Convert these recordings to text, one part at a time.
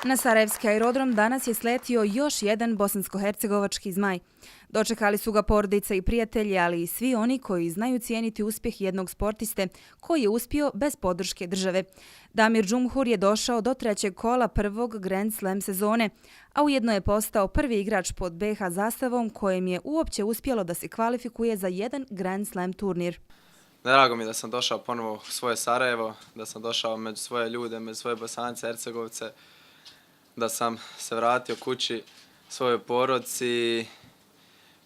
Na Sarajevski aerodrom danas je sletio još jedan bosansko-hercegovački zmaj. Dočekali su ga porodice i prijatelji, ali i svi oni koji znaju cijeniti uspjeh jednog sportiste koji je uspio bez podrške države. Damir Džumhur je došao do trećeg kola prvog Grand Slam sezone, a ujedno je postao prvi igrač pod BiH zastavom kojem je uopće uspjelo da se kvalifikuje za jedan Grand Slam turnir. Drago mi je da sam došao ponovo u svoje Sarajevo, da sam došao među svoje ljude, među svoje Bosance, Hercegovce, da sam se vratio kući svojoj porodici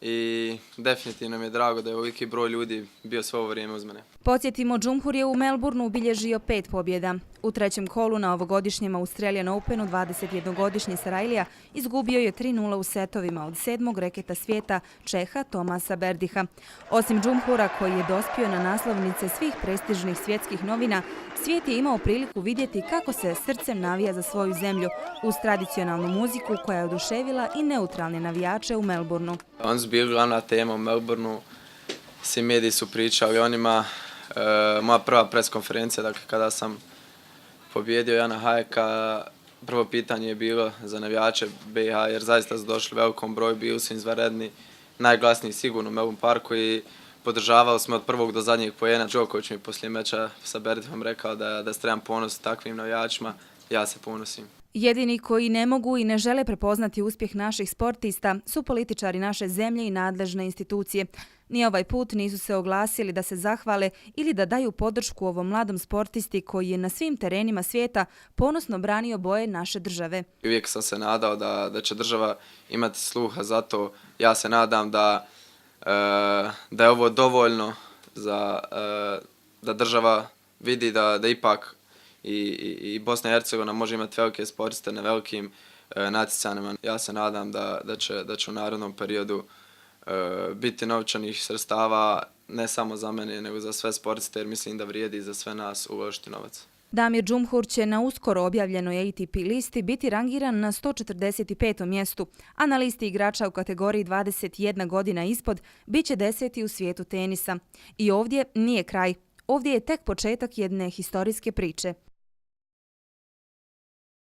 i definitivno mi je drago da je ovoliki broj ljudi bio svo ovo vrijeme uz mene. Podsjetimo, Džumhur je u Melbourneu ubilježio 5 pobjeda. U trećem kolu na ovogodišnjem Australian Openu 21-godišnji Sarajlija izgubio je 3:0 u setovima od 7. reketa svijeta Čeha Tomasa Berdiha. Osim Džumhura, koji je dospio na naslovnice svih prestižnih svjetskih novina, svijet je imao priliku vidjeti kako se srcem navija za svoju zemlju uz tradicionalnu muziku koja je oduševila i neutralne navijače u Melbourneu. Oni su bili glavna tema u Melbourneu, svi mediji su pričali o njima. Moja prva preskonferencija, dakle kada sam pobjedio Jana Hayeka, prvo pitanje je bilo za navijače BiH, jer zaista su došli u velikom broju, bili su izvanredni, najglasniji sigurno u Melbourne Parku i podržavali smo od prvog do zadnjeg poena. Djoković mi poslije meča sa Berdihom rekao da se trebam ponositi takvim navijačima, ja se ponosim. Jedini koji ne mogu i ne žele prepoznati uspjeh naših sportista su političari naše zemlje i nadležne institucije. Ni ovaj put nisu se oglasili da se zahvale ili da daju podršku ovom mladom sportisti koji je na svim terenima svijeta ponosno branio boje naše države. Uvijek sam se nadao da će država imati sluha za to. Ja se nadam da je ovo dovoljno da država vidi da ipak i Bosna i Hercegovina može imati velike sportiste na velikim natjecanjima. Ja se nadam da će u narednom periodu biti novčanih sredstava ne samo za mene, nego za sve sportiste, jer mislim da vrijedi za sve nas uložiti novac. Damir Džumhur će na uskoro objavljenoj ATP listi biti rangiran na 145. mjestu, a na listi igrača u kategoriji 21 godina ispod bit će 10. u svijetu tenisa. I ovdje nije kraj. Ovdje je tek početak jedne historijske priče.